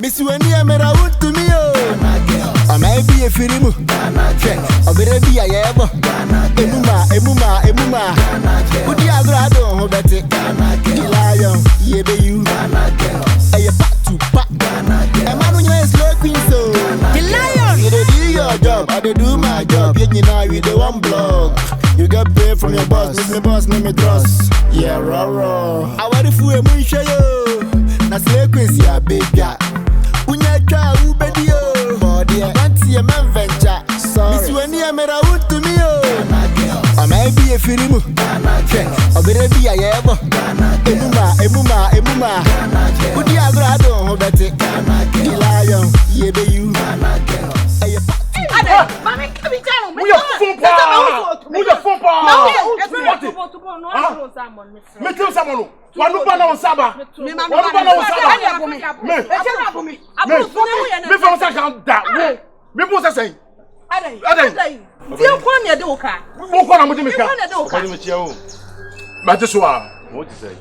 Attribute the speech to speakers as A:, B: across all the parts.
A: Miss Wendy, I'm a wood to me. I might be a film. I better be a yabo. Emuma. Would you have rather hold that? Lion, ye be you. I pack to pack. A man when you're slow queen, so the lion. You do your job, I do my job. You know, with the one blog. You get paid from your boss, make me boss, make me trust. Yeah, raw. I want to fool a moon show you. Na slay queen, yeah, big guy. Unya cha ubedio. Body, fancy a man venture. Sorry. This one here made a wood to me, I might be a film. I better be a yabo. Emuma. Would you have rather hold that? The lion, ye be you.
B: Mami, come down.
C: We are football. We are football. Mettez someone. One no banana on Saba. Me from Saka. Me was saying. Adey.
B: Viens prendre les deux cas.
C: Mon quoi na mo di But this one. What is it?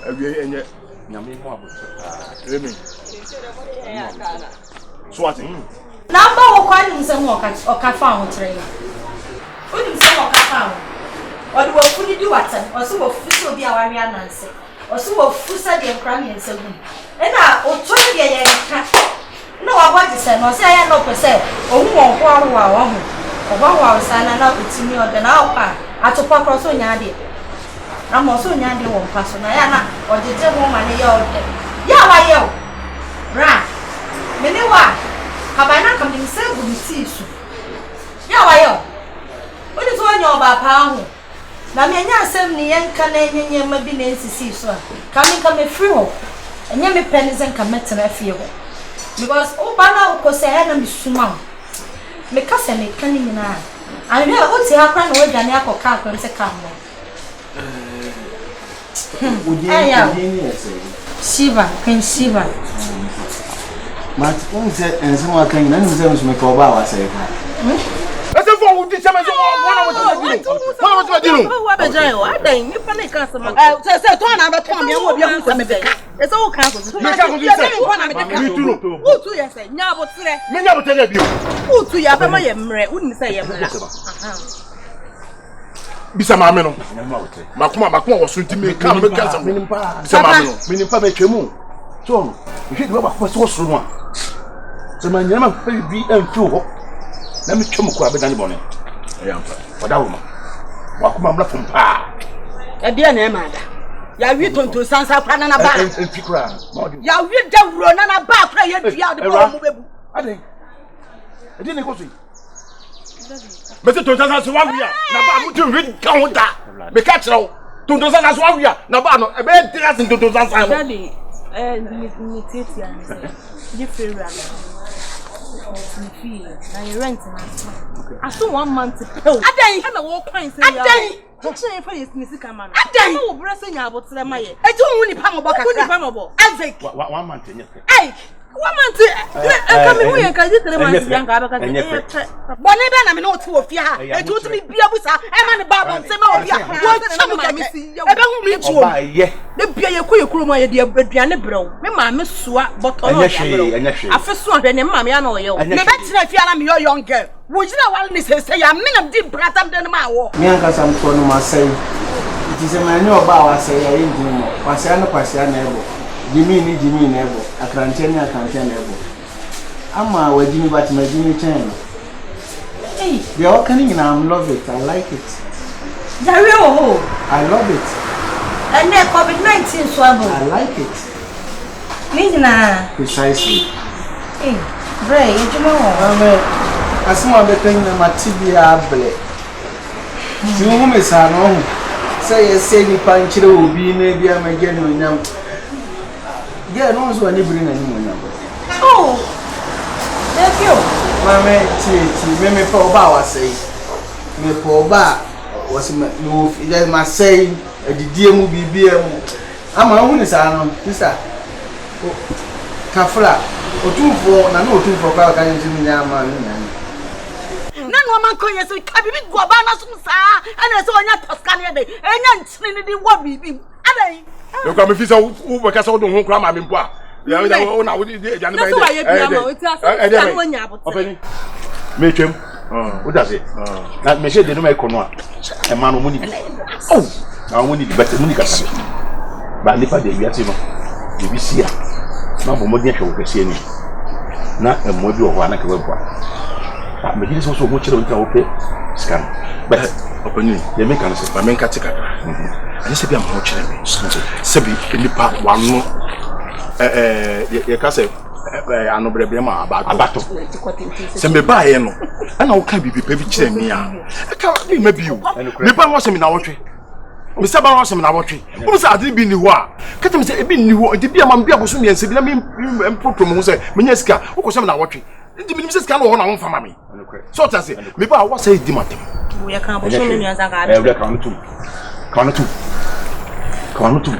C: Ewie enye nyame ho aboto. Amen. So what?
B: Number one is a mock or cafan train. Wouldn't say or cafan. Or you will fully do what? Or so of Fusso be our answer. Or so of Fussa de Crammy and so. And I will try the no, I want to say, no, say I know per se. Or who won't or 1 hour sign and out with me or the Atopa. Atopa cross on Yadi. I'm also Yadi one person. I am or the devil woman. Yeah, why you? Right. Meanwhile, have I not come to say good to see you? Yeah, why you? What is one your papa? Now, me and 70 young Canadian may be Nancy Caesar. Come a free home. And you may pennies and commit to my fear. Because Obana was a enemy suman. Because I make canning in eye. I know what's your crown with an apple car when they come. Shiva, Queen Shiva.
D: But who said, and someone can make over our say.
C: Let's go with the chairman. What was doing?
B: What a jail. I think you panic customer. Said one out of 20 will be able to make it. It's all kinds of who to you say, now what's there?
C: Many of tell you.
B: Who to you? I wouldn't say
C: Bisa mameno. Makuma was to make come make us meaning pa make you. So, you should go for so soon. So my name be and through. Let me come up with any bonnet. I am for that woman. Wakuma from pa.
B: A dear name, ya return to Sansa Panana Bar
C: and Fikra.
B: Ya read the run and a bar prayer.
C: I didn't go see. Mr. Tontas, 1 year. Now, I'm read counter. Me catch now. Tontas, 1 year. Now, a bed dress into Tontas.
B: Daddy, you feel now you rent I saw 1 month to pay. I don't walk points. I don't for his music man. I don't blessing about the Maya. I don't want to pamable. I think
C: 1 month.
B: Hey, 1 month. Come here, can you tell me? Whenever I'm not to fear, I told me be a wizard. I'm a barber. Say, I don't meet you. The beer quick room, my dear Brianna Bro. Mamma, Swat, but I first saw her name, Mammy, I know you. Never if you are your young girl. Would you know what this say? I'm men of deep breath than my war.
D: Yanka, some phone must say it is a manual bow. I say, I ain't doing Pasiano. Jimmy Nebo, a Crantania Nebo. I'm with Jimmy, but my Jimmy Chan. Hey, they're all coming in. I love it. I like it. I love it.
B: And then COVID-19 swabble.
D: I like it.
B: Nina.
D: Precisely.
B: Hey, Bray, you know.
D: I smell the thing that my tibia blade. You whom is our own. Say a sandy punch will be maybe I'm again with them. Yeah, no one's going to bring anyone.
B: Oh, thank you.
D: Mamma, me for bow, I say. Me for bar was my say, a dear movie beer. I'm a woman, sister. Kafla, or 2 for, and no 2 for power.
B: None woman call you so cabin guabana, and I saw your Toscania day, and then Trinity what be.
C: You come if you who work us out on Grandma Mimpa. Yeah, na we dey Jani by there. Openi. Me twem. What does it? Na me she dey no make kono a. E ma no muni. Oh. Na muni di better muni kasa. Ba nipa dey wiate no. Dey bi sia. Na bo modi ahwe wo kase ni. Na emo bi wo ho ana ka webwa. Ah, me so mo kire wonta wo pe. Scan. But openi, ye make an say, me nka tika. I just be am ho kire me. Sebi nipa wano ye ka say anobrebe ma abato. Se me ba ye no. Ana wo ka bibi pe bi kire me a. E ka bi ma bi o. Me ba wo se me na wotwe. Me saba wo se me na wotwe. Wo se ade bi ni ho a. Ka te me se e bi ni ho. Nti bi am bi akoso mi ense bi na me program ho se me nya sika. Wo ko se me na wotwe. Nti me se sika no ho na wo fama me. So ta se me ba wo se di matem.
B: Wo ya kan bo so me nyanza ga.
C: We kan tu.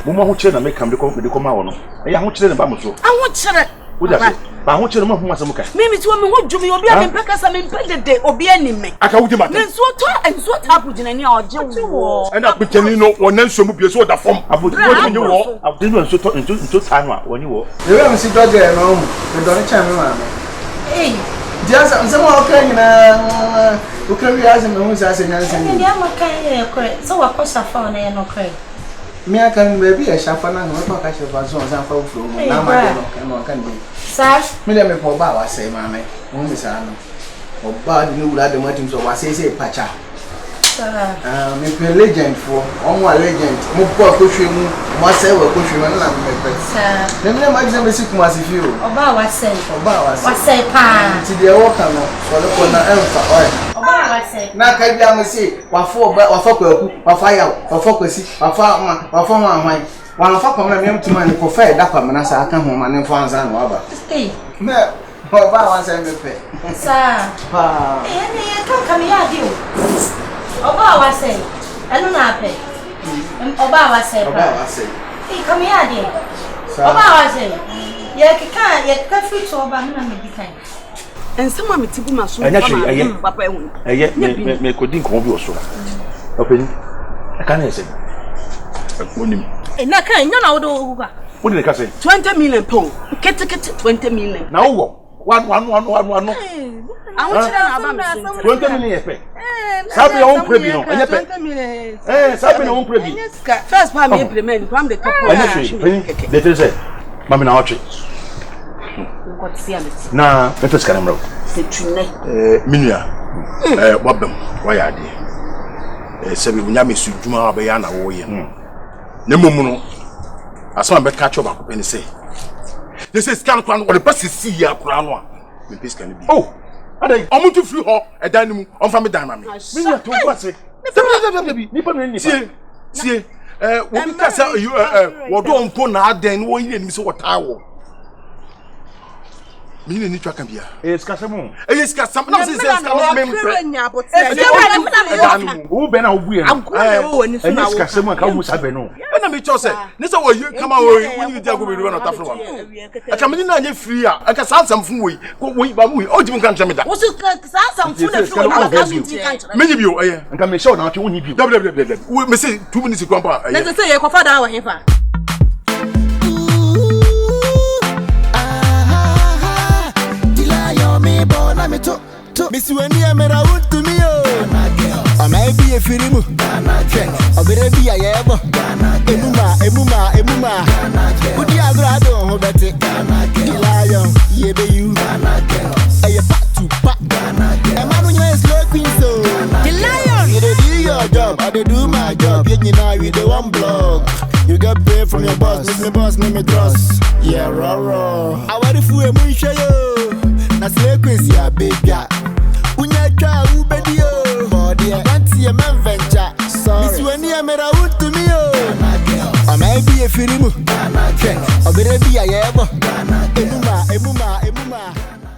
C: Mo ma ho kire na me kam de ko ma wo no. E ya ho kire na ba mo so.
B: Ho kire.
C: Wo da se. Ba ho kire mo ho asem ka.
B: Mimi ti wo me ho dwumi obi a me peka sa me mpedede obi anime.
C: Aka wo di matem.
B: Nenso tapu jina ni a oje wo.
C: E na petani no wonan so mu bie so da fom. Abodu wo ni wo. Abodu no nso tanu a woni wo.
D: The way I'm see dog there no. The don't charm me man.
B: Eh.
D: Just some okay na. O kan wi azem no say say nyanse ni.
B: Ni amaka ye kore. So wa ko safa na ye no kore.
D: Me akan baby e shafa na no pa ka shafa so san fa fro mo na ma de no kan ni.
B: Sir,
D: Me dem me ko ba wa say ma me. Mo mi sa no. O ba di no wura de matim so wa say pacha.
B: sir.
D: Me pe legend for on wa legend. Mo po ko hwe mu, mo say wa ko hwe na me pe.
B: Sir.
D: Dem na ma gbe si kuma si fi o.
B: Oba wa say.
D: Oba wa say.
B: Wa say pa.
D: Ti de wo kan no. So le ko na emfa oi.
B: Oba wa say.
D: Na ka bia mo say wa fo kwaku, wa fa yaw, wa fo kwasi, wa fa ma, wa fo ma hwan. Wa fa kwa na me mtuma ni ko fa da kwa na sa aka ho ma ne fo anza na wa ba.
B: Eh.
D: Me oba wa say me pe.
B: Sir.
D: Pa.
B: Eh kan ya di o. Oba wa say. Anu na pe. Oba wa say pa.
D: Oba wa say.
B: Eh kam ya di. Oba wa say. Ye ka fit oba na me di kan.
E: Ensama metibu maso
C: papa ehun me kodin ko bi oso openi aka na ese onim
E: na kan nya na wo do ga
C: wo de ka say
E: 20 million pound kete 20 million
C: na wo one
E: ahun chira na aba me
C: 20 million ye pe sabi on prebi no enye pe
E: 20 million
C: sabi na on prebi
E: first pa me implement from the top
C: enye de te say mami na watch na petes kanamro
E: setune
C: minua wabem waya ade sebi bunya mesu djuma abe ya na wo ye ne momu no asama be ka choba ko peni say this is scan kwan wo the best see ya kura no a me pes kan bi oh adai omutu free ho edan ni mu onfa me dan na me minua to go ase ni pa me ni sie wo bi ka say wo do onpo na adan wo yin ni so wotawo Mini ni twaka bia.
D: Eskasemu.
C: Eskasam na se eskasam mempe. Wo be na wo buye. Eskasemu ka wo sabe no. Na me chose. Ni se wo kama wo ni dia go be do na tafro wa. Aka me na anye free a. Aka sansam fun wo ba mu. O jim kan chame da.
E: Wo sansam fun na fun na ka sun ti kan chame.
C: Me bi o
D: nka me show na twe wo ni bi.
C: We me say 2 minutes kwampa.
E: Na se ye ko fa da wa hefa.
A: Miss Wendy, I'm a wood to me. I may be a firimu. I better be a yabo. Emuma. Would you have rather bet it? Lion, ye be you. A pat to pat. A man when you're slow queen, so the lion. You do your job, I do my job. You know, with the one blog. You get paid from your boss, make me boss, make me trust. Yeah, raw. I want to fool a moon show you. Na slay queen, ya big guy. Unya cha ubedio body anti a man venture sorry Miss Wendy am a wood to me I may be a firimu I better be a